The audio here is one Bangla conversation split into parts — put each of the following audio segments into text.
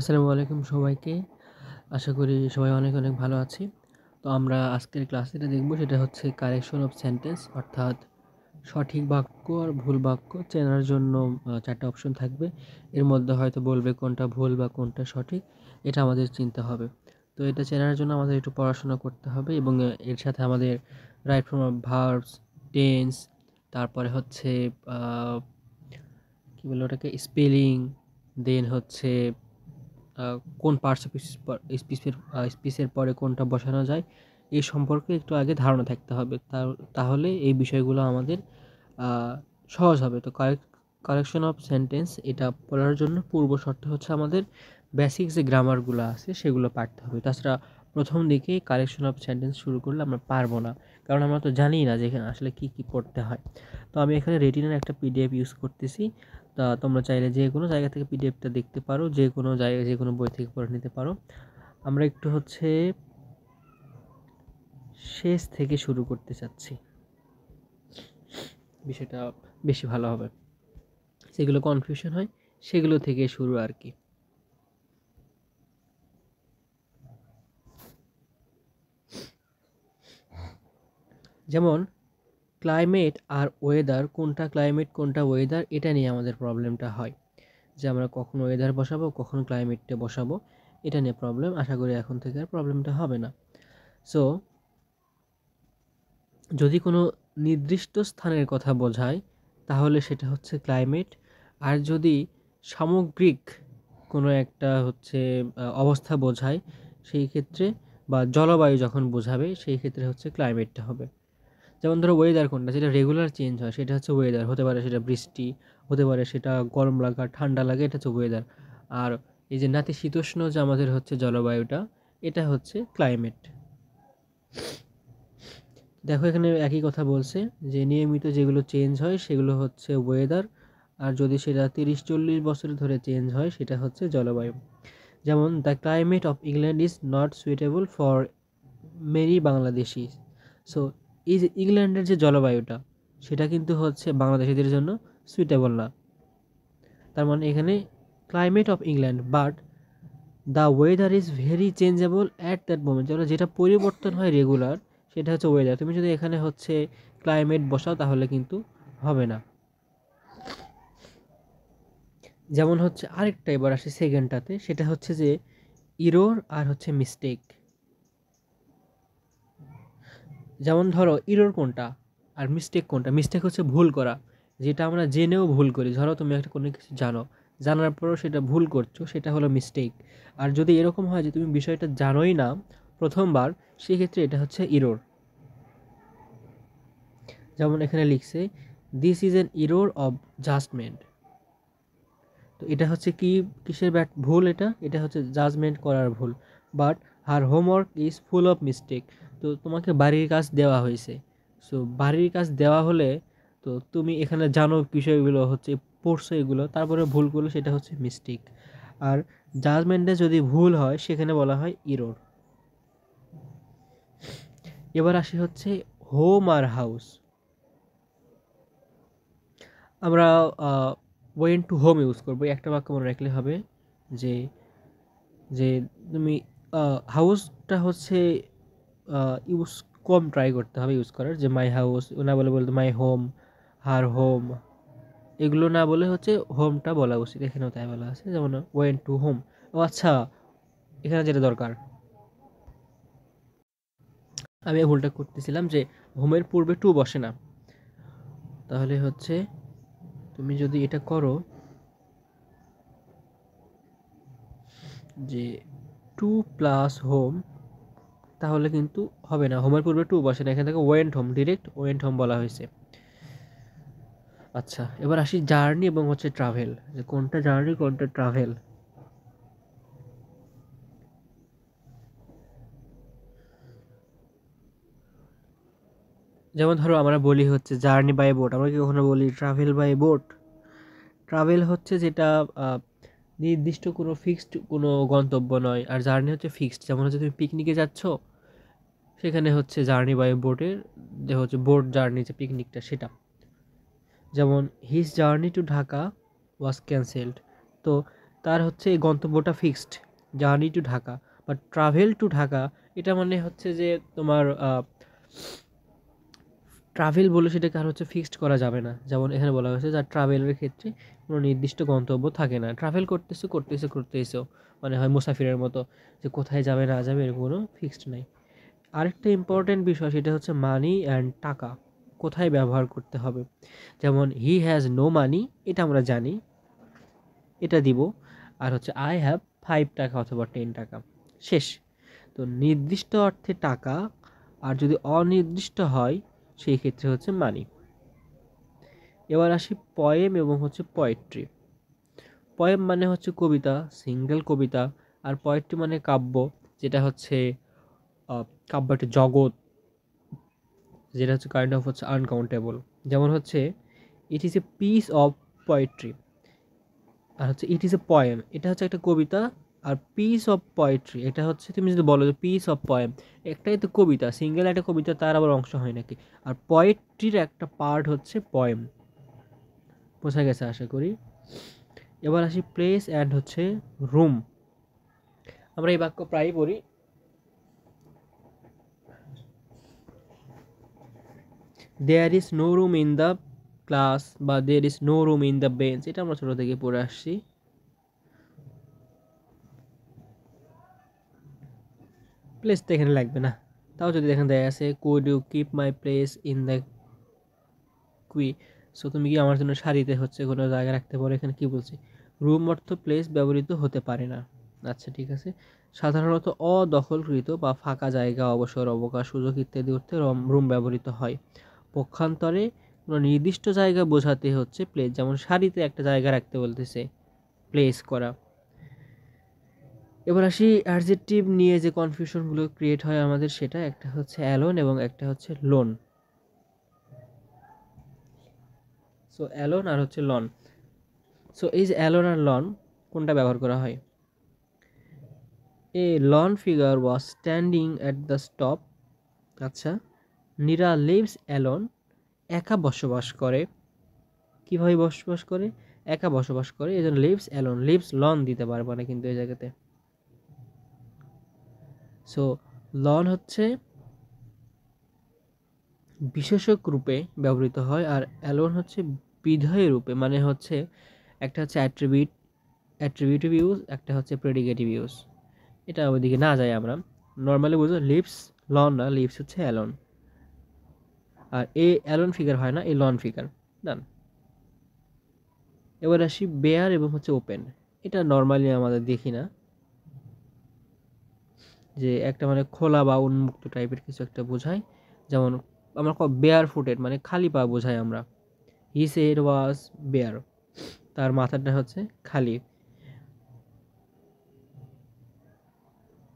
আসসালামু আলাইকুম সবাইকে। আশা করি সবাই অনেক, অনেক ভালো আছি। তো আমরা আজকের ক্লাসে যেটা দেখব সেটা হচ্ছে কারেকশন অফ সেন্টেন্স, অর্থাৎ সঠিক বাক্য আর ভুল বাক্য চেনার জন্য ৪ টা অপশন থাকবে। এর মধ্যে হয়তো বলবে কোনটা ভুল বা কোনটা সঠিক, এটা আমাদের চিনতে হবে। তো এটা চেনার জন্য আমাদের একটু পড়াশোনা করতে হবে এবং এর সাথে আমাদের right form of verbs, tense, তারপরে হচ্ছে আ কি বলে ওটাকে স্পেলিং, দেন হচ্ছে কোন পার্টস অফ স্পিচের পরে কোনটা বসানো যায় এই সম্পর্কে একটু আগে ধারণা থাকতে হবে। তাহলে এই বিষয়গুলো আমাদের সহজ হবে। তো কারেকশন অফ সেন্টেন্স এটা বলার জন্য পূর্ব শর্ত হচ্ছে আমাদের বেসিক যে গ্রামারগুলো আছে সেগুলো পারতে হবে। তাছাড়া প্রথম দিকেই কারেকশন অফ সেন্টেন্স শুরু করলে আমরা পারবো না, কারণ আমরা তো জানি না যে এখানে আসলে কী কী পড়তে হয়। তো আমি এখানে রেটিনার একটা পিডিএফ ইউজ করতেছি। তা তোমরা চাইলে যে কোনো জায়গা থেকে পিডিএফটা দেখতে পারো, যে কোনো জায়গায় যে কোনো বই থেকে পড়ে নিতে পারো। আমরা একটু হচ্ছে শেষ থেকে শুরু করতে চাচ্ছি, বিষয়টা বেশি ভালো হবে। যেগুলো কনফিউশন হয় সেগুলো থেকে শুরু আর কি। যেমন ক্লাইমেট আর ওয়েদার, কোনটা ক্লাইমেট কোনটা ওয়েদার, এটা নিয়ে আমাদের প্রবলেমটা হয় যে আমরা কখন ওয়েদার বসাবো কখন ক্লাইমেটটা বসাবো, এটা নিয়ে প্রবলেম। আশা করি এখন থেকে আর প্রবলেমটা হবে না। সো যদি কোনো নির্দিষ্ট স্থানের কথা বোঝায় তাহলে সেটা হচ্ছে ক্লাইমেট, আর যদি সামগ্রিক কোনো একটা হচ্ছে অবস্থা বোঝায় সেই ক্ষেত্রে, বা জলবায়ু যখন বোঝাবে সেই ক্ষেত্রে হচ্ছে ক্লাইমেটটা হবে। যেমন ধরো ওয়েদার কোনটা, যেটা রেগুলার চেঞ্জ হয় সেটা হচ্ছে ওয়েদার, হতে পারে সেটা বৃষ্টি, হতে পারে সেটা গরম লাগা ঠান্ডা লাগে, এটা হচ্ছে ওয়েদার। আর এই যে নাতিশীতোষ্ণ যে আমাদের হচ্ছে জলবায়ুটা, এটা হচ্ছে ক্লাইমেট। দেখো এখানে একই কথা বলছে যে নিয়মিত যেগুলো চেঞ্জ হয় সেগুলো হচ্ছে ওয়েদার, আর যদি সেটা 30-40 বছর ধরে চেঞ্জ হয় সেটা হচ্ছে জলবায়ু। যেমন the climate of England is not suitable for many Bangladeshi. So এই যে ইংল্যান্ডের যে জলবায়ুটা সেটা কিন্তু হচ্ছে বাংলাদেশিদের জন্য সুইটেবল না। তার মানে এখানে climate of England, but the weather is very changeable at that moment. যেটা পরিবর্তন হয় রেগুলার সেটা হচ্ছে ওয়েদার। তুমি যদি এখানে হচ্ছে ক্লাইমেট বসাও তাহলে কিন্তু হবে না। যেমন হচ্ছে আরেকটা, এবার আসি সেকেন্ডটাতে, সেটা হচ্ছে যে ইরোর আর হচ্ছে মিস্টেক। যেমন ধরো ইরোর কোনটা আর মিস্টেক কোনটা। মিস্টেক হচ্ছে ভুল করা, যেটা আমরা জেনেও ভুল করি। ধরো তুমি একটা কোনো কিছু জানো, জানার পরেও সেটা ভুল করছো, সেটা হলো মিস্টেক। আর যদি এরকম হয় যে তুমি বিষয়টা জানোই না প্রথমবার, সেক্ষেত্রে এটা হচ্ছে ইরোর। যেমন এখানে লিখছে this is an error of judgement. তো এটা হচ্ছে কি, কিসের ভুল, এটা হচ্ছে জাজমেন্ট করার ভুল। But her homework is full of mistake. তো তোমাকে বাড়ির কাজ দেওয়া হয়েছে, সো বাড়ির কাজ দেওয়া হলে তো তুমি এখানে জানো বিষয়গুলো হচ্ছে পড়ছো এগুলো, তারপরে ভুল করলো, সেটা হচ্ছে মিস্টেক। আর জাজমেন্টে যদি ভুল হয় সেখানে বলা হয় ইরোর। এবার আসি হচ্ছে হোম আর হাউস। আমরা ওয়েন টু হোম ইউজ করবো, একটা বাক্য মনে রাখলে হবে যে যে তুমি হাউসটা হচ্ছে ইউজ কম ট্রাই করতে হবে ইউজ করার, যে মাই হাউস না বলে বলতে মাই হোম, হার হোম, এগুলো না বলে হচ্ছে হোমটা বলা উচিত। এখানেও তাই বলা আছে, যেমন ওয়েন টু হোম। ও আচ্ছা, এখানে যেটা দরকার, আমি এই ভুলটা করতেছিলাম যে হোমের পূর্বে টু বসে না। তাহলে হচ্ছে তুমি যদি এটা করো যে টু প্লাস হোম, তাহলে কিন্তু হবে না, হোমের পূর্বে টু বসে না, এখান থেকে went home, direct went home বলা হয়েছে। আচ্ছা, এবার আসি জার্নি এবং হচ্ছে ট্রাভেল, যে কোনটা জার্নি কোনটা ট্রাভেল। যেমন ধরো আমরা বলি হচ্ছে জার্নি বাই বোট, আমরা কি কখনো বলি ট্রাভেল বাই বোট? ট্রাভেল হচ্ছে যেটা আহ, নির্দিষ্ট কোনো ফিক্সড কোনো গন্তব্য নয়, আর জার্নি হচ্ছে ফিক্সড। যেমন হচ্ছে তুমি পিকনিকে যাচ্ছ, সেখানে হচ্ছে জার্নি বাই বোটের যে হচ্ছে বোট জার্নি, যে পিকনিকটা সেটা। যেমন his journey to Dhaka was cancelled. তো তার হচ্ছে এই গন্তব্যটা fixed, journey to Dhaka. But travel to Dhaka এটা মানে হচ্ছে যে তোমার ট্রাভেল বলে সেটাকে আর হচ্ছে ফিক্সড করা যাবে না। যেমন এখানে বলা হয়েছে যে ট্রাভেলের ক্ষেত্রে কোনো নির্দিষ্ট গন্তব্য থাকে না, ট্রাভেল করতেছো মানে হয় মুসাফিরের মতো, যে কোথায় যাবে না যাবে এর কোনো ফিক্সড নাই। আরেকটা ইম্পর্টেন্ট বিষয় সেটা হচ্ছে মানি অ্যান্ড টাকা কোথায় ব্যবহার করতে হবে। যেমন হি হ্যাজ নো মানি, এটা আমরা জানি, এটা দিব। আর হচ্ছে আই হ্যাভ 5 টাকা অথবা 10 টাকা, শেষ। তো নির্দিষ্ট অর্থে টাকা, আর যদি অনির্দিষ্ট হয় সেই ক্ষেত্রে হচ্ছে মানি। এবার আসি পয়েম এবং হচ্ছে পোয়েট্রি। পয়েম মানে হচ্ছে কবিতা, সিঙ্গেল কবিতা। আর পোয়েট্রি মানে কাব্য, যেটা হচ্ছে কাব্য একটা জগৎ, যেটা হচ্ছে কাইন্ড অফ হচ্ছে আনকাউন্টেবল। যেমন হচ্ছে it is a piece of poetry, আর হচ্ছে ইট ইজ এ পয়েম, এটা হচ্ছে একটা কবিতা। আর পিস অফ পোয়েট্রি এটা হচ্ছে, তুমি যদি বলো যে পিস অফ পয়েম, একটাই তো কবিতা, সিঙ্গেল একটা কবিতা, তার আবার অংশ হয় নাকি। আর পোয়েট্রির একটা পার্ট হচ্ছে পয়েম। বোঝা গেছে আশা করি। এবার আসি প্লেস অ্যান্ড হচ্ছে রুম। আমরা এই বাক্য প্রায়ই পড়ি, there is no room in the class বা there is no room in the bench, এটা আমরা ছোটো থেকে পড়ে আসছি। প্লেস তো এখানে লাগবে না, তাও যদি এখানে দেয়া আছে could you keep my place in the queue, so তুমি কি আমার জন্য সারিতে হচ্ছে কোনো জায়গা রাখতে পারো, এখানে কি বলছি, রুম অর্থ প্লেস ব্যবহৃত হতে পারে না। আচ্ছা ঠিক আছে। সাধারণত অদখলকৃত বা ফাঁকা জায়গা, অবসর, অবকাশ, সুযোগ ইত্যাদি অর্থে রুম ব্যবহৃত হয়। পক্ষান্তরে কোনো নির্দিষ্ট জায়গা বোঝাতে হচ্ছে প্লেস, যেমন সারিতে একটা জায়গা রাখতে বলতেছে, প্লেস করা। এবার আসি অ্যাডজেক্টিভ নিয়ে যে কনফিউশনগুলো ক্রিয়েট হয় আমাদের, সেটা একটা হচ্ছে অ্যালোন এবং একটা হচ্ছে লোন। সো অ্যালোন আর হচ্ছে লন। সো এই যে অ্যালোন আর লন কোনটা ব্যবহার করা হয়? A lone figure was standing at the stop. আচ্ছা, নীরা লিভস অ্যালোন, একা বসবাস করে। কীভাবে বসবাস করে? একা বসবাস করে, এই জন্য লিভস অ্যালোন, লিভস লন দিতে পারবো না কিন্তু এই জায়গাতে। সো লন হচ্ছে বিশেষক রূপে ব্যবহৃত হয়, আর অ্যালোন হচ্ছে বিধেয় রূপে, মানে হচ্ছে একটা হচ্ছে অ্যাট্রিবিউটিভ ইউজ, একটা হচ্ছে প্রেডিকেটিভ ইউজ। এটা ওইদিকে না যাই আমরা, নর্মালি বুঝো লিভস লন না, লিভস হচ্ছে অ্যালোন। আর এ অ্যালোন ফিগার হয় না, এ লন ফিগার। ডান। এবার আসি বেয়ার এবং হচ্ছে ওপেন। এটা নর্মালি আমাদের দেখি না, যে একটা মানে খোলা বা উন্মুক্ত টাইপের কিছু একটা বোঝায়। যেমন আমরা বেয়ার ফুটেড মানে খালি পা বোঝাই আমরা, হিজ হেড ওয়াজ বেয়ার, তার মাথাটা হচ্ছে খালি।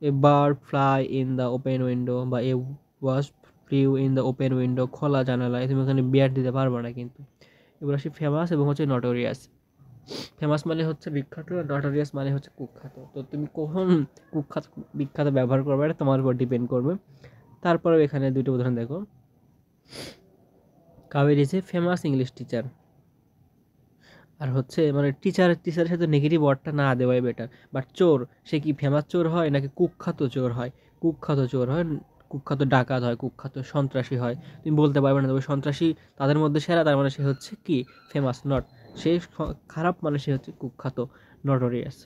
A bird fly in the open window, বা a was flew in the open window, খোলা জানালায়, তুমি ওখানে বেয়ার দিতে পারবে না কিন্তু। এবার আসি ফেমাস এবং হচ্ছে নটোরিয়াস। ফেমাস মানে হচ্ছে বিখ্যাত, আর নটোরিয়াস মানে হচ্ছে কুখ্যাত। তো তুমি কখন কুখ্যাত বিখ্যাত ব্যবহার করবে এটা তোমার উপর ডিপেন্ড করবে। তারপরে এখানে দুটো উদাহরণ দেখো। Kabir is a famous English teacher. আর হচ্ছে মানে টিচারের সাথে নেগেটিভ ওয়ার্ডটা না দেওয়াই বেটার। বাট চোর, সে কি ফেমাস চোর হয় নাকি কুখ্যাত চোর হয়? কুখ্যাত চোর হয়, কুখ্যাত ডাকাত হয়, কুখ্যাত সন্ত্রাসী হয়। তুমি বলতে পারবে না, তবে সন্ত্রাসী তাদের মধ্যে সেরা, তার মানে সে হচ্ছে কি ফেমাস, নট সে খারাপ, মানে সে হচ্ছে কুখ্যাত, নটোরিয়াস।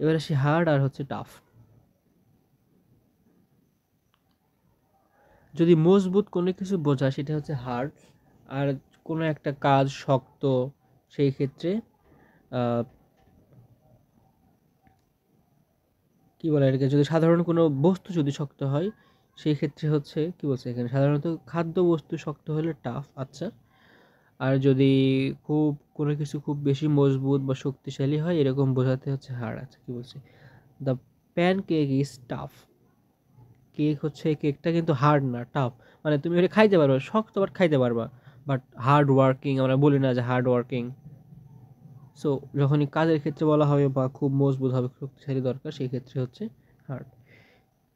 এবার আসি হার্ড আর হচ্ছে টাফ। যদি মজবুত কোনো কিছু বোঝায় সেটা হচ্ছে হার্ড, আর কোনো একটা কাজ শক্ত, সেই ক্ষেত্রে কি বলে এটাকে, যদি সাধারণ কোনো বস্তু যদি শক্ত হয় সেই ক্ষেত্রে হচ্ছে কি বলছে এখানে, সাধারণত খাদ্য বস্তু শক্ত হলে টাফ। আচ্ছা, আর যদি খুব কোনো কিছু খুব বেশি মজবুত বা শক্তিশালী হয় এরকম বোঝাতে হচ্ছে হার্ড। আচ্ছা কি বলছে, the pan cake is tough. Cake হচ্ছে, কেকটা কিন্তু হার্ড না, টাফ। মানে তুমি এটা খাইতে পারবে, শক্ত বাট খাইতে পারবা, বাট হার্ড ওয়ার্কিং আমরা বলি না যে হার্ড ওয়ার্কিং। সো যখনই কাজের ক্ষেত্রে বলা হবে বা খুব মজবুত হবে, শক্তিশালী দরকার, সেই ক্ষেত্রে হচ্ছে হার্ড।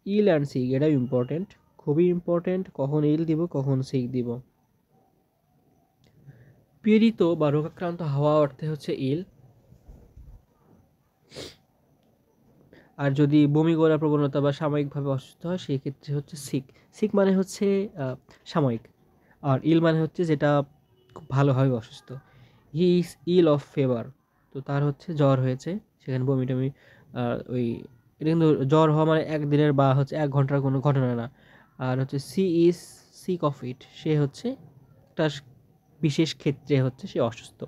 ইল অ্যান্ড সিক, এটাও ইম্পর্টেন্ট, খুবই ইম্পর্টেন্ট, কখন ইল দিব কখন সিক দিব। পীড়িত বা রোগাক্রান্ত হওয়া অর্থে হচ্ছে ইল। আর যদি বমি করার প্রবণতা বা সাময়িকভাবে অসুস্থ হয় সেই ক্ষেত্রে হচ্ছে সিক। সিক মানে হচ্ছে সাময়িক, আর ইল মানে হচ্ছে যেটা খুব ভালোভাবে অসুস্থ। He is ill of fever, তো তার হচ্ছে জ্বর হয়েছে, সেখানে বমি টমি ওই, এটা কিন্তু জ্বর হওয়া মানে একদিনের বা হচ্ছে 1 ঘন্টার কোনো ঘটনা না। আর হচ্ছে she is sick of it, সে হচ্ছে একটা বিশেষ ক্ষেত্রে হচ্ছে সে অসুস্থ।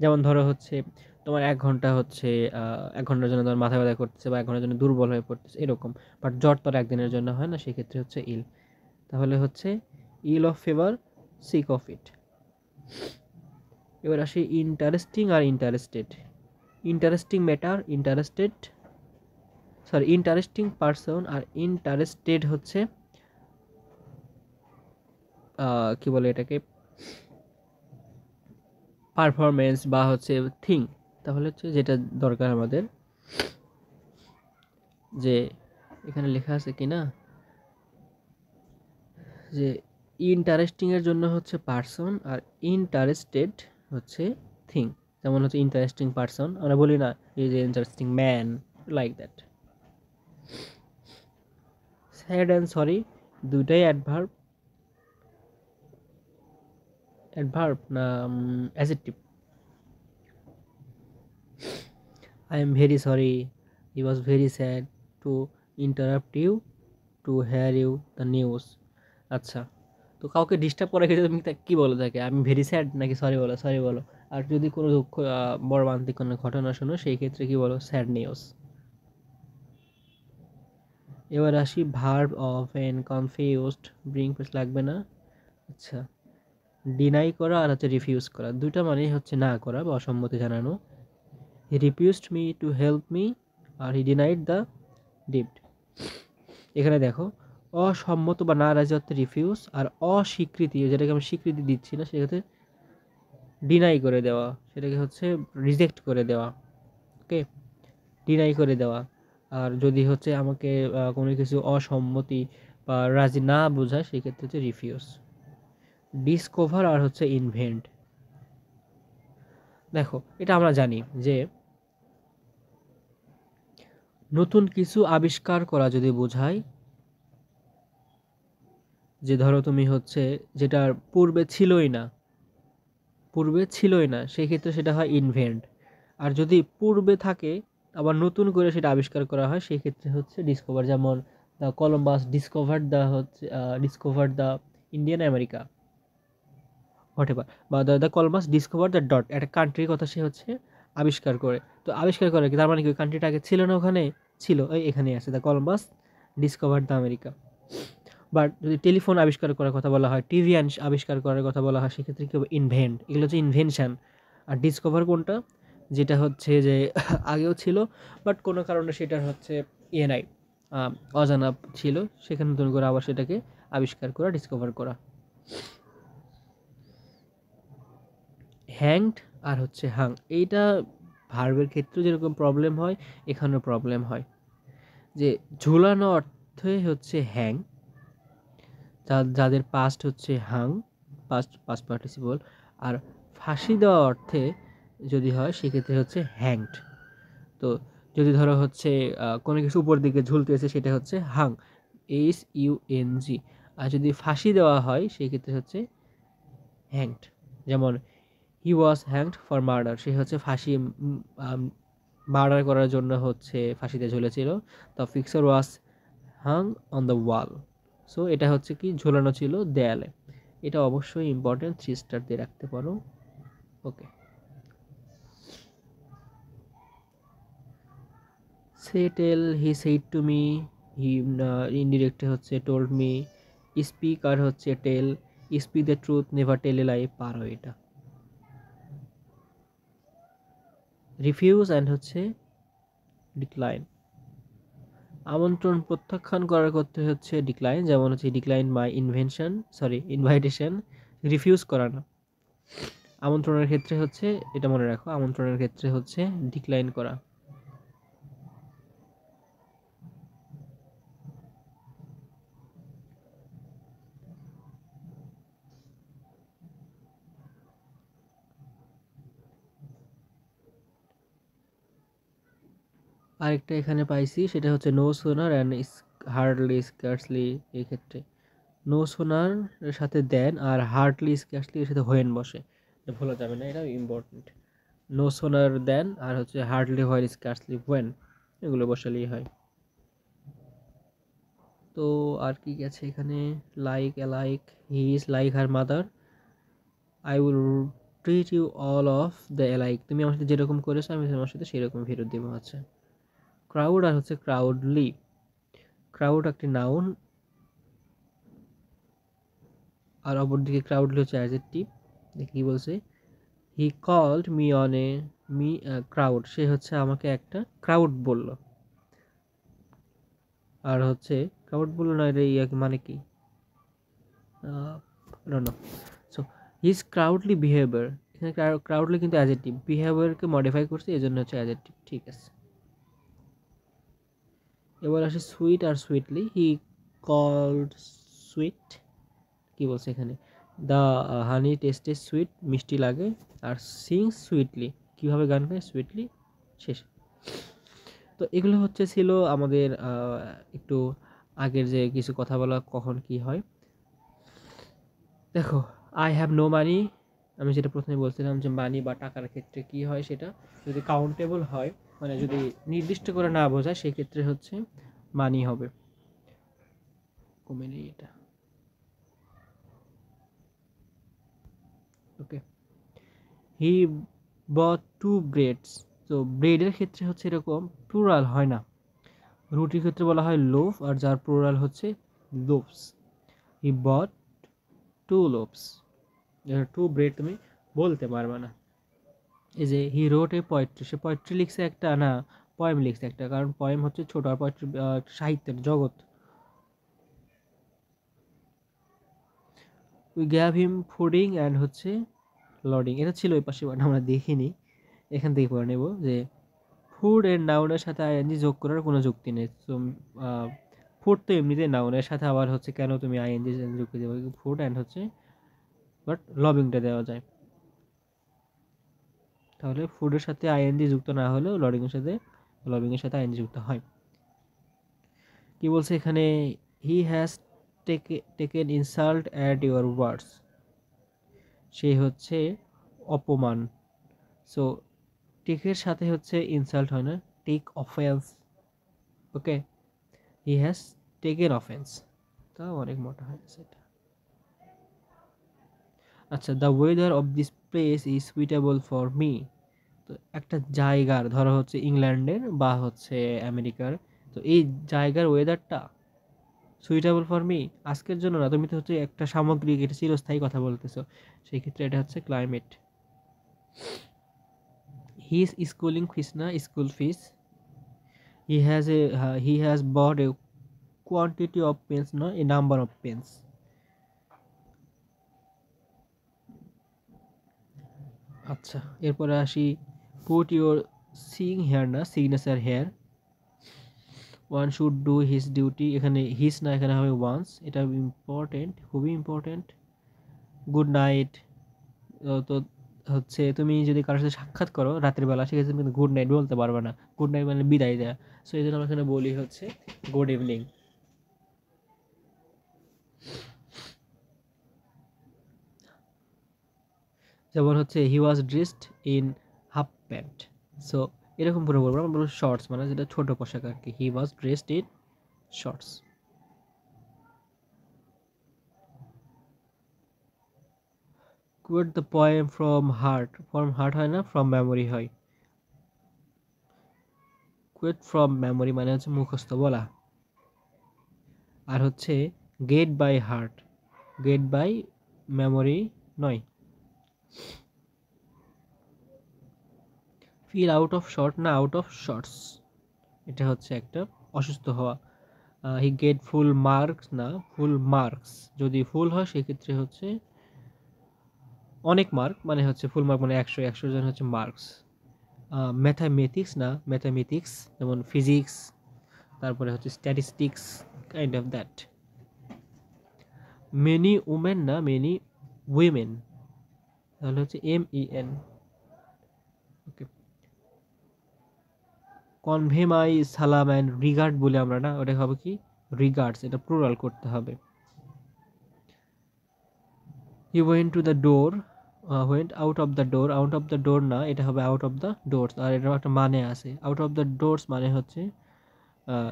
যেমন ধরো হচ্ছে তোমার 1 ঘন্টা হচ্ছে 1 ঘন্টার জন্য তোমার মাথা ব্যথা করতেছে বা 1 ঘন্টার জন্য দুর্বল হয়ে পড়তেছে এরকম, বাট জ্বর তো আর একদিনের জন্য হয় না, সেক্ষেত্রে হচ্ছে ইল। তাহলে হচ্ছে ill of fever, sick of it. এবার আসি ইন্টারেস্টিং আর interested. Interesting matter, interested, sorry interesting person, আর ইন্টারেস্টেড হচ্ছে কি বলে এটাকে, পারফরমেন্স বা হচ্ছে থিং। তাহলে হচ্ছে যেটা দরকার আমাদের, যে এখানে লেখা আছে কি না, যে ইন্টারেস্টিং এর জন্য হচ্ছে পারসন আর ইন্টারেস্টেড হচ্ছে থিং। যেমন হচ্ছে ইন্টারেস্টিং পারসন আমরা বলি না is a interesting man, like that. Sad and sorry দুইটাই অ্যাডভার্ব, অ্যাডভার্ব না adjective. I am very sorry, he was very sad to interrupt you to hear you the news. আচ্ছা, তো কাউকে ডিস্টার্ব করার ক্ষেত্রে তুমি কি বলে থাকে, আমি ভেরি স্যাড নাকি সরি বলো, সরি বলো। আর যদি কোনো দুঃখ মর্মান্তিক কোনো ঘটনা শোনো সেই ক্ষেত্রে কি বলো, স্যাড নিউজ। এবার আসি verb of N confused, bring plus লাগবে না। আচ্ছা, ডিনাই করা আর হচ্ছে রিফিউজ করা, দুইটা মানেই হচ্ছে না করা বা অসম্মতি জানানো। He refused me to help me, আর হি ডিনাইড দ্য ডিড। এখানে দেখো অসম্মত বা নারাজি অর্থে রিফিউজ, আর অস্বীকৃতি যেটাকে আমি স্বীকৃতি দিচ্ছি না সেক্ষেত্রে ডিনাই করে দেওয়া, সেটাকে হচ্ছে রিজেক্ট করে দেওয়া। ওকে, ডিনাই করে দেওয়া। আর যদি হচ্ছে আমাকে কোনো কিছু অসম্মতি বা রাজি না বোঝায় সেক্ষেত্রে হচ্ছে রিফিউজ। ডিসকভার আর হচ্ছে ইনভেন্ট। দেখো এটা আমরা জানি যে নতুন কিছু আবিষ্কার করা যদি বোঝায়, যে ধরো তুমি হচ্ছে যেটার পূর্বে ছিলই না সেই ক্ষেত্রে সেটা হয় ইনভেন্ট। আর যদি পূর্বে থাকে আবার নতুন করে সেটা আবিষ্কার করা হয় সেই ক্ষেত্রে হচ্ছে ডিসকভার। যেমন the Columbus discover the Indian America, whatever, বা the Columbus discover the dot, একটা কান্ট্রির কথা সে হচ্ছে আবিষ্কার করে। তো আবিষ্কার করে কি তার মানে কি ওই কান্ট্রিটা আগে ছিল না, ওখানে ছিল, ওই এখানে আছে the Columbus discover the America. But যদি টেলিফোন আবিষ্কার করার কথা বলা হয়, টিভি আবিষ্কার করার কথা বলা হয় সেক্ষেত্রে কি হবে, ইনভেন্ট। এগুলো হচ্ছে ইনভেনশন। আর ডিসকভার কোনটা, যেটা হচ্ছে যে আগেও ছিল বাট কোনো কারণে সেটার হচ্ছে ইয়ে নাই, অজানা ছিল, সেখানে নতুন করে আবার সেটাকে আবিষ্কার করা, ডিসকভার করা। হ্যাংড আর হচ্ছে হাং, এইটা ভার্বের ক্ষেত্রে যেরকম প্রবলেম হয় এখানেও প্রবলেম হয়। যে ঝুলানো অর্থে হচ্ছে হ্যাং, যাদের পাস্ট হচ্ছে হাং, পাস্ট পার্টিসিপল। আর ফাঁসি দেওয়া অর্থে যদি হয় সেক্ষেত্রে হচ্ছে হ্যাংড। তো যদি ধরো হচ্ছে কোনো কিছু উপর দিকে ঝুলতেছে সেটা হচ্ছে হাং, HUNG। আর যদি ফাঁসি দেওয়া হয় সেক্ষেত্রে হচ্ছে হ্যাংড। যেমন হি ওয়াজ হ্যাংড ফর মার্ডার, সে হচ্ছে ফাঁসি মার্ডার করার জন্য হচ্ছে ফাঁসিতে ঝুলেছিল। The fixer was Hang on the wall. So এটা হচ্ছে কি ঝোলানো ছিল দেয়ালে। এটা অবশ্যই ইম্পর্টেন্ট, 3 স্টার দিয়ে রাখতে পারো। Okay, say tell, he said to me, he ইনডিরেক্টে হচ্ছে টোল্ড মি। স্পিক আর হচ্ছে tell, speak the truth never tell a lie, পারো এটা। রিফিউজ অ্যান্ড হচ্ছে ডিক্লাইন, আমন্ত্রণ প্রত্যাখ্যান করার করতে হচ্ছে ডিক্লাইন। যেমন হচ্ছে ডিক্লাইন মাই ইনভাইটেশন। রিফিউজ করা না, আমন্ত্রণের ক্ষেত্রে হচ্ছে, এটা মনে রাখো, আমন্ত্রণের ক্ষেত্রে হচ্ছে ডিক্লাইন করা। আরেকটা এখানে পাইছি, সেটা হচ্ছে no sooner and hardly scarcely. এই ক্ষেত্রে নো সোনার এর সাথে দেন আর হার্ডলি স্কার্সলি এর সাথে হোয়েন বসে, এটা ভোলা যাবে না, এটা ইম্পর্টেন্ট। নো সোনার দেন আর হচ্ছে হার্ডলি হোয়েন স্কার্সলি হোয়েন, এগুলো বসালেই হয়। তো আর কি আছে এখানে, like alike, he is like her mother, I will treat you all of the alike, তুমি আমার সাথে যেরকম করেছো আমি তোমার সাথে সেরকম ফেরত দেবো। আচ্ছা, ক্রাউড আর হচ্ছে ক্রাউডলি। ক্রাউড একটি নাউন আর অপরদিকে ক্রাউডলি হচ্ছে অ্যাডজেক্টিভ। কি বলছে, he called me on a me crowd, সে হচ্ছে আমাকে একটা ক্রাউড বলল। আর হচ্ছে ক্রাউড বললো না, এটা মানে কি, নো। সো হিজ ক্রাউডলি বিহেভিয়ার, এখানে ক্রাউডলি কিন্তু অ্যাডজেক্টিভ, বিহেভিয়ারকে মডিফাই করছে, এই জন্য হচ্ছে অ্যাডজেক্টিভ। ঠিক আছে, এবার আসে সুইট আর সুইটলি। হি কল্ড সুইট, কি বলছে এখানে, দ্য হানি টেস্টে সুইট, মিষ্টি লাগে। আর সিং সুইটলি, কীভাবে গান গায়, সুইটলি শেষ। তো এগুলো হচ্ছে ছিল আমাদের একটু আগের যে কিছু কথা বলা কখন কি হয়। দেখো, আই হ্যাভ নো মানি, আমি যেটা প্রথমে বলছিলাম যে মানি বা টাকার ক্ষেত্রে কি হয়, সেটা যদি কাউন্টেবল হয়, মানে যদি নির্দিষ্ট করে না বোঝায়, সেক্ষেত্রে হচ্ছে মানি হবে। কমে নেই এটা, ওকে। হি বট টু ব্রেডস, তো ব্রেডের ক্ষেত্রে হচ্ছে এরকম প্লুরাল হয় না, রুটির ক্ষেত্রে বলা হয় লোফ, আর যার প্লুরাল হচ্ছে loaves. He bought two loaves, two bread তুমি বলতে পারবে না। এই যে হি রোট এ পোয়েট্রি, সে পোয়েট্রি লিখছে একটা, না পয়েম লিখছে একটা, কারণ পয়েম হচ্ছে ছোট আর পোয়েট্রি সাহিত্যের জগৎ। We gave him fooding and হচ্ছে লডিং, এটা ছিল ওই পাশে, বাট আমরা দেখিনি, এখান থেকে পড়ে নেব যে ফুড এর নাউনের সাথে আইএনজি যোগ করার কোনো যুক্তি নেই। তো ফুড তো এমনিতে নাউনের সাথে আবার হচ্ছে কেন তুমি আইএনজি যুক্তি দেবে, ফুড অ্যান্ড হচ্ছে বাট লবিংটা দেওয়া যায়, তাহলে ফুডের সাথে আইএনজি যুক্ত না হলেও লবিংয়ের সাথে আইএনজি যুক্ত হয়। কি বলছে এখানে, he has taken insult at your words, সে হচ্ছে অপমান। সো টেকের সাথে হচ্ছে ইনসাল্ট হয় না, take offence, okay. He has taken offence, তাও অনেক মোটা হয়ে গেছে এটা। আচ্ছা, the weather of this place is suitable for me, তো একটা জায়গার, ধরো হচ্ছে ইংল্যান্ডের বা হচ্ছে আমেরিকার, তো এই জায়গার ওয়েদারটা সুইটেবল ফর মি, আজকের জন্য না, তুমি তো হচ্ছে একটা সামগ্রিক, এটা চিরস্থায়ী কথা বলতেছো, সেই ক্ষেত্রে এটা হচ্ছে climate. He is schooling fees না school fees, he has bought a quantity of pens না এ নাম্বার অফ পেন্স। আচ্ছা, এরপরে আসি, পুট ইউর সিং হেয়ার না signature here, one should do his duty, এখানে হিজ না, এখানে হবে ওয়ান্স, এটা ইম্পর্টেন্ট, খুবই ইম্পর্টেন্ট। গুড নাইট, তো হচ্ছে তুমি যদি কারোর সাথে সাক্ষাৎ করো রাতের বেলা, সেক্ষেত্রে কিন্তু গুড নাইট বলতে পারবে না, গুড নাইট মানে বিদায় দেয়া। সো এই জন্য আমরা এখানে বলি হচ্ছে গুড ইভিনিং। যেমন হচ্ছে he was dressed in half pant, so এরকম করে বলবো, আমরা বলবো শর্টস, মানে যেটা ছোট পোশাক আর কি, he was dressed in shorts. Quit the poem from heart হয় না, ফ্রম মেমোরি হয়। কুইট ফ্রম মেমোরি মানে হচ্ছে মুখস্থ বলা, আর হচ্ছে get by heart, get by memory নয়। ফিল আউট অফ শর্ট না আউট অফ শর্টস, এটা হচ্ছে একটা অসুস্থ হওয়া। হি গেট ফুল মার্কস না ফুল মার্কস, যদি ফুল হয় সেক্ষেত্রে হচ্ছে অনেক মার্ক, মানে হচ্ছে ফুল মার্ক মানে 100 জন হচ্ছে মার্কস। ম্যাথামেটিক্স না ম্যাথামেটিক্স, যেমন ফিজিক্স, তারপরে হচ্ছে statistics, kind of that. Many women না মেনি উইমেন, তাহলে হচ্ছে MEN, ওকে। কনভে মাই সালাম অ্যান্ড রিগার্ড বলে আমরা না, ওটা হবে কি রিগার্ডস, এটা প্লুরাল করতে হবে। He went to the door, went out of the door, out of the door না, এটা হবে আউট অফ দ্য ডোরস, আর এটার একটা মানে আছে। আউট অফ দ্য ডোরস মানে হচ্ছে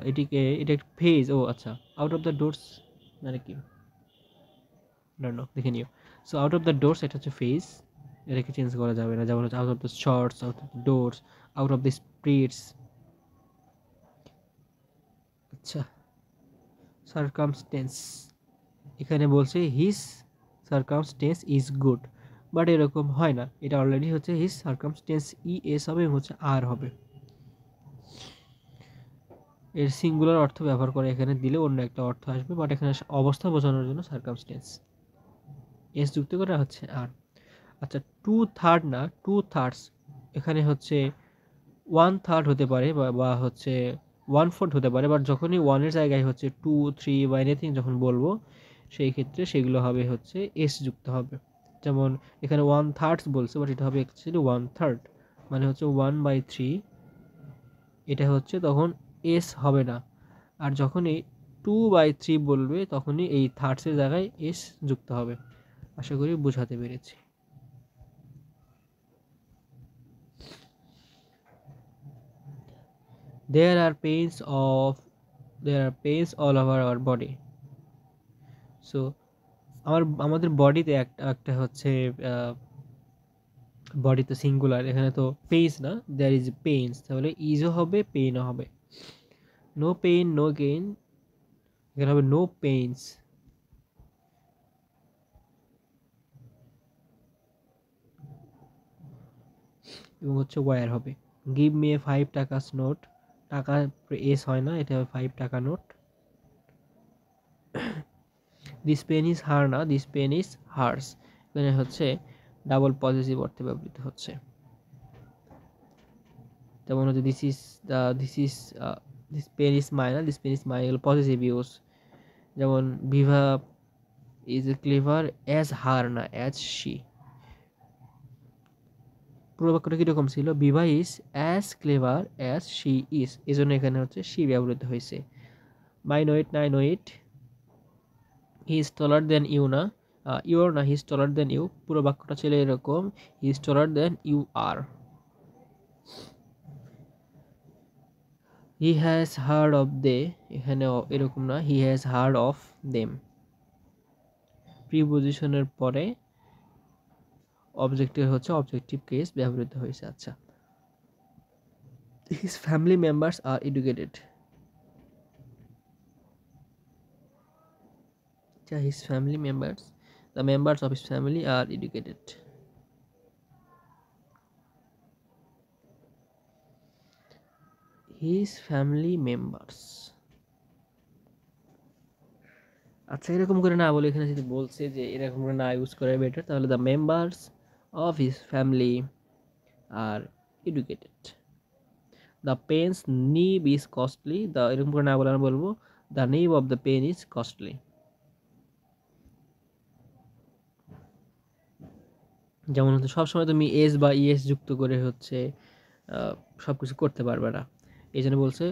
এটা একটা ফেজ। ও আচ্ছা, আউট অফ দ্য ডোরস মানে কি নো দেখে নিও। So out of the doors এটা হচ্ছে ফেজ, এটাকে চেঞ্জ করা যাবে না। যেমন হচ্ছে out of the shorts, out of the doors, out of the spirits. আচ্ছা, সারকামস্টেন্স, এখানে বলছে his circumstances is good, but এরকম হয় না, এটা অলরেডি হচ্ছে হিজ সারকামস্টেন্স ই এস হবে এবং হচ্ছে আর হবে। এর সিঙ্গুলার অর্থ ব্যবহার করে এখানে দিলে অন্য একটা অর্থ আসবে, বাট এখানে অবস্থা বোঝানোর জন্য সারকামস্টেন্স এস যুক্ত করা হচ্ছে আর। আচ্ছা, টু থার্ড না, টু থার্ডস, এখানে হচ্ছে ওয়ান থার্ড হতে পারে বা হচ্ছে ওয়ান ফোর্থ হতে পারে, বাট যখনই ওয়ানের জায়গায় হচ্ছে টু, থ্রি বা এনিথিং যখন বলবো সেই ক্ষেত্রে সেগুলো হবে হচ্ছে এস যুক্ত হবে। যেমন এখানে ওয়ান থার্ডস বলছে, বাট এটা হবে অ্যাকচুয়ালি ওয়ান থার্ড, মানে হচ্ছে 1/3, এটা হচ্ছে তখন এস হবে না। আর যখনই 2/3 বলবে তখনই এই থার্ডসের জায়গায় এস যুক্ত হবে। আশা করি বোঝাতে পেরেছি। There are pains all over our body. So আমাদের বডিতে একটা হচ্ছে বডি তো সিঙ্গুলার, এখানে তো পেইন্স না, দেয়ার ইজ পেইন্স, তাহলে ইজও হবে পেইনও হবে। নো পেইন নো গেইন, এখানে হবে নো পেইন্স। এবং হচ্ছে ওয়ার হবে। Give me a 5 takas note, taka S হয় না, এটা হবে 5 taka note. This pen is her না, দিস পেন ইজ হার্স, এখানে হচ্ছে ডাবল পজিটিভ অর্থে ব্যবহৃত হচ্ছে। যেমন হচ্ছে দিস পেন ইজ মাই না, দিস পেন ইজ মাই, এগুলো পজিটিভ ইউজ। যেমন Bibha is clever as her না অ্যাজ শি। পুরো বাক্যটা কীরকম ছিল? Bibha is as clever as she is, এই জন্য এখানে হচ্ছে শি ব্যবহৃত হয়েছে। মাই নো ইট, নাই know it. He is taller than you না, ইউর না, he is taller than you. পুরো বাক্যটা ছিল এরকম, he is taller than you are. He has heard of they, এখানে এরকম না, he has heard of them. প্রিপোজিশনের পরে অবজেক্টিভ হচ্ছে অবজেক্টিভ কেস ব্যবহৃত হয়েছে। আচ্ছা, his family members are educated. His family members, the members of his family are educated. His family members, আচ্ছা এরকম করে না বলে এখানে যদি বলছে যে এরকম করে না ইউজ করে বেটার, তাহলে the members of his family are educated. The pen's nib is costly, the এরকম করে না বলে আমরা বলবো the nib of the pen is costly. যেমন হচ্ছে সবসময় তুমি এস বা ইএস যুক্ত করে হচ্ছে সব কিছু করতে পারবে না, এই জন্য বলছে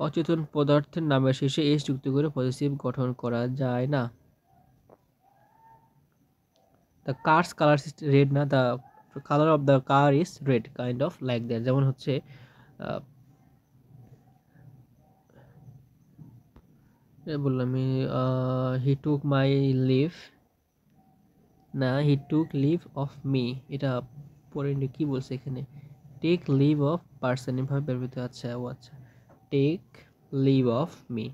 অচেতন পদার্থের নামের শেষে এস যুক্ত করে পজিটিভ গঠন করা যায় না। The car's colour is red না, the colour of the car is red, kind of like that. যেমন হচ্ছে বললাম হি টুক মাই লিভ না, he took leave of me, এটা পরে কি বলছে এখানে, টেক লিভ অফ পার্সন এভাবে ব্যবহৃত। আচ্ছা ও আচ্ছা, টেক লিভ অফ মি,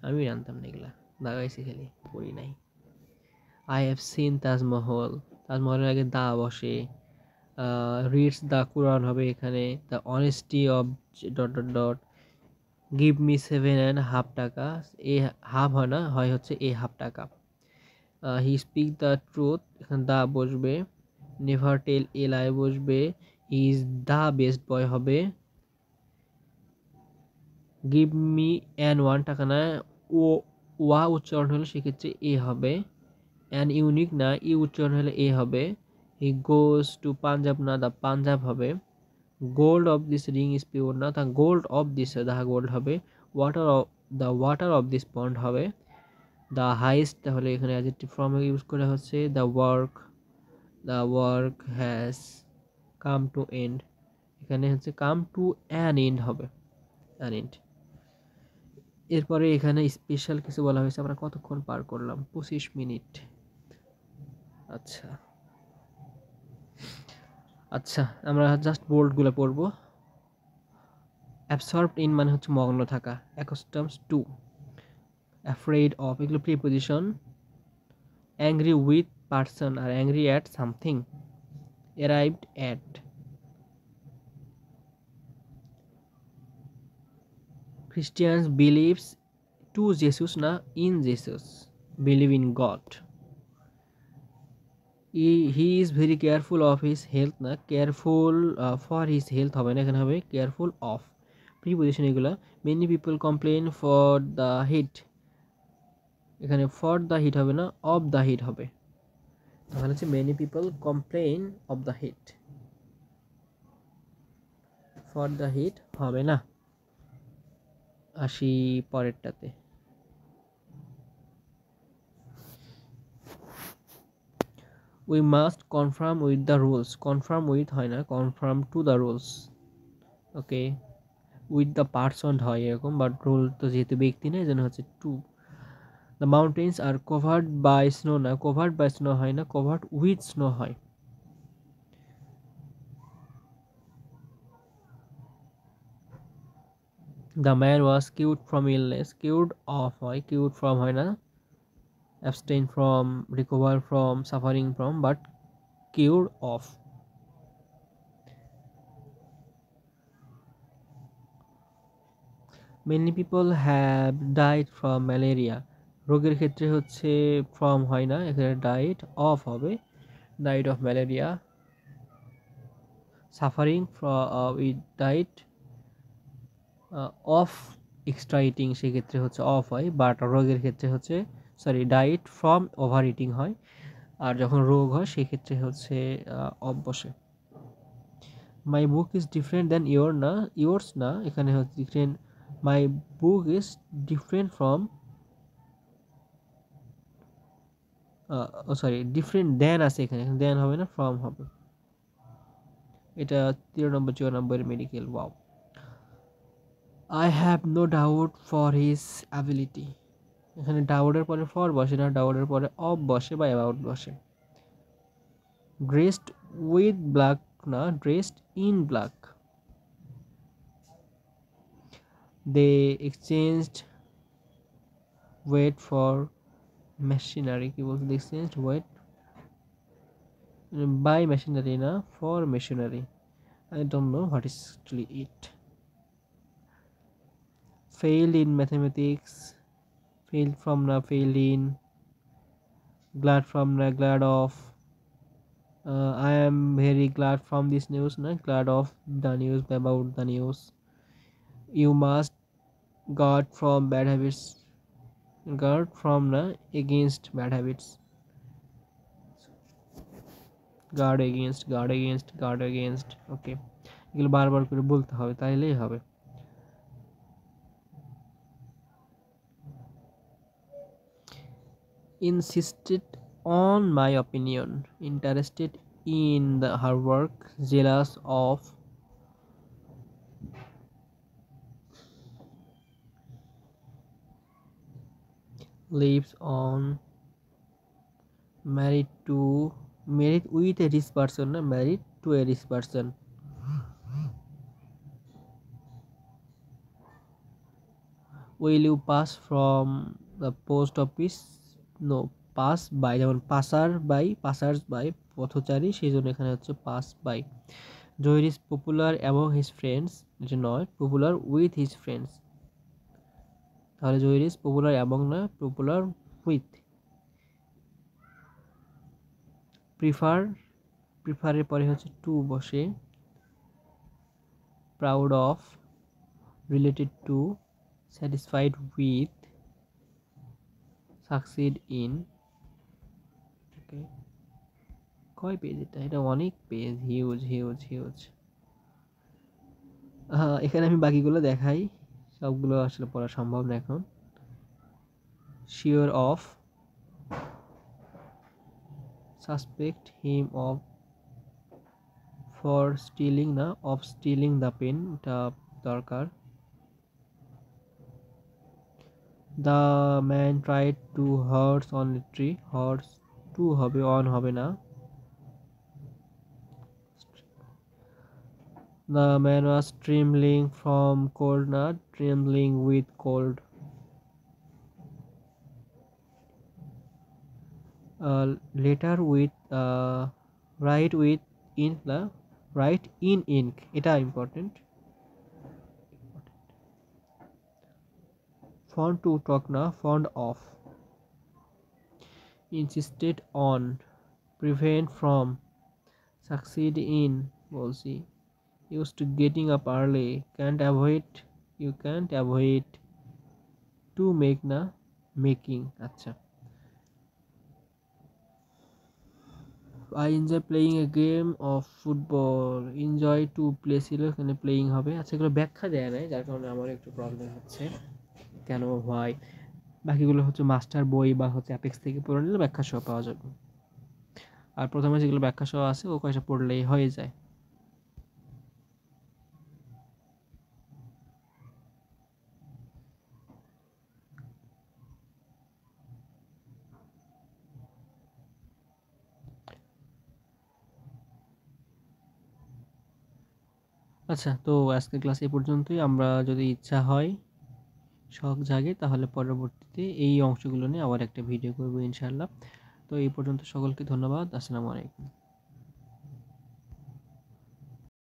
আমি জানতাম না এগুলা, লাগাইছি খালি পড়ি নাই। আই হ্যাভ সিন তাজমহল, তাজমহলের আগে দা বসে। রিডস দ্য কোরআন হবে এখানে। The honesty of dot dot dot, give me 7.5 টাকা, এ হাফ হয় না, হয় হচ্ছে এ হাফ টাকা। হি স্পিক দ্য ট্রুথ, এখানে দা বসবে। নেভার টেল এ লাই বসবে। He is the best boy হবে। গিভ মি অ্যান 1 টাকা না, ও ওয়া উচ্চারণ হলে সেক্ষেত্রে এ হবে। অ্যান ইউনিক না, ই উচ্চারণ হলে এ হবে। হি গোজ টু পাঞ্জাব না, দ্য পাঞ্জাব হবে। Gold of this ring is pure না, তা gold of this the gold হবে, water of the water of this pond হবে, দ্য হাইস্ট তাহলে এখানে অ্যাডজেক্টিভ ফর্ম ইউজ করা হচ্ছে, the work has come to end, এখানে হচ্ছে কাম টু অ্যান এন্ড হবে, অ্যান এন্ড। এরপরে এখানে স্পেশাল কিছু বলা হয়েছে, আমরা কতক্ষণ পার করলাম, 25 মিনিট। আচ্ছা আচ্ছা, আমরা জাস্ট বোল্ডগুলো পড়বো। অ্যাবসর্বড ইন মানে হচ্ছে মগ্ন থাকা, অ্যাকস্টমস টু, অ্যাফ্রেড অফ এগুলো প্রিপোজিশন, অ্যাংরি উইথ পার্সন আর angry at something, arrived at, Christians believes to Jesus না in Jesus, believe in God, he is very careful of his health না কেয়ারফুল ফর হিজ হেলথ হবে না, এখানে হবে কেয়ারফুল অফ, প্রিপোজিশন এগুলো। Many people complain for the heat, এখানে ফর দ্য হিট হবে না অফ দ্য হিট হবে, তাহলে হচ্ছে many people complain of the heat, for the heat হবে না। আসি পরেরটাতে, we must confirm with the rules, confirm with হয় না, confirm to the rules, okay, with the person হয় এরকম, বাট রুল তো যেহেতু ব্যক্তি নেই যেন হচ্ছে to. The mountains are covered by snow না, কভার্ড বাই স্নো হয় না, কভার্ড উইথ স্নো হয়। The man was cured from illness, cured of হয়, কিউড ফ্রম হয় না, abstain from, recover from, suffering from, but cured of. Many people have died from malaria, রোগের ক্ষেত্রে হচ্ছে from হয় না, এখানে died of হবে, died of malaria, suffering from with died of extra eating সেক্ষেত্রে হচ্ছে অফ হয়, বাট রোগের ক্ষেত্রে হচ্ছে সরি ডাইট ফ্রম ওভার ইটিং হয়, আর যখন রোগ হয় সেক্ষেত্রে হচ্ছে অফ বসে। My book is different than your না, ইয়োর্স না, এখানে হচ্ছে different, my book is different from, sorry different than আছে এখানে, দ্যান হবে না ফ্রম হবে, এটা 93 94 medical. Wow, I have no doubt for his ability, এখানে ডাউটের পরে ফর বসে না, ডাউটের পরে অফ বসে বা অ্যাবাউট বসে। ড্রেসড উইথ ব্ল্যাক না, dressed in black. They exchanged weight for machinery, কি বলছে, they exchanged weight by machinery না for machinery, I don't know what is actually it. failed in mathematics, failed from na failed in, glad from na glad of, I am very glad from this news na glad of the news, about the news. You must guard from bad habits, guard from na against bad habits, guard against, guard against, guard against, okay, এগুলো বারবার করে বলতে হবে তাইলেই হবে। insisted on my opinion, interested in her work, jealous of, lives on, married to, married with a rich person na married to a rich person, will you pass from the post office, no, pass by, যেমন পাসার বাই, পাসার্স বাই পথচারী, সেই জন্য এখানে হচ্ছে pass by. Zahir is popular among his friends, এটা নয়, পপুলার উইথ হিজ ফ্রেন্ডস, তাহলে জহির ইজ পপুলার অ্যামং না পপুলার উইথ। প্রিফার, প্রিফারের পরে হচ্ছে টু বসে, proud of, related to, satisfied with, succeed in, okay. কয় পেজ এটা, এটা অনেক পেজ, হিউজ হিউজ হিউজ। এখানে আমি বাকিগুলো দেখাই, সবগুলো আসলে পড়া সম্ভব না এখন। Sure of, suspect him of for stealing না, অফ স্টিলিং দ্য পেন, এটা দরকার। The man tried to horse on a tree, horse to হবে, অন হবে না। The man was trembling from cold না, trembling with cold. Letter with, write with ink না, রাইট ইন ইঙ্ক, এটা ইম্পর্টেন্ট। ফন্ট টু টক না, fond of. Insisted on, prevent from, succeed in বলছি। used to getting up early, can't avoid, you can't avoid, to make না, making। আচ্ছা, I enjoy playing a game of football, enjoy to play ছিল, এখানে playing হবে। আচ্ছা, এগুলো ব্যাখ্যা দেয়া নাই, যার কারণে আমার একটু প্রবলেম হচ্ছে, কেন হয়। বাকিগুলো হচ্ছে মাস্টার বই বা হচ্ছে অ্যাপেক্স থেকে পড়ে নিলে ব্যাখ্যা সহ পাওয়া যাবে। আর প্রথমে যেগুলো ব্যাখ্যা সহ আছে ও কয়টা পড়লেই হয়ে যায়। আচ্ছা, তো আজকের ক্লাস এই পর্যন্তই। আমরা যদি ইচ্ছা হয়, শখ জাগে, তাহলে পরবর্তীতে এই অংশগুলো নিয়ে আবার একটা ভিডিও করবো ইনশাআল্লাহ। তো এই পর্যন্ত সকলকে ধন্যবাদ। আসসালামু আলাইকুম।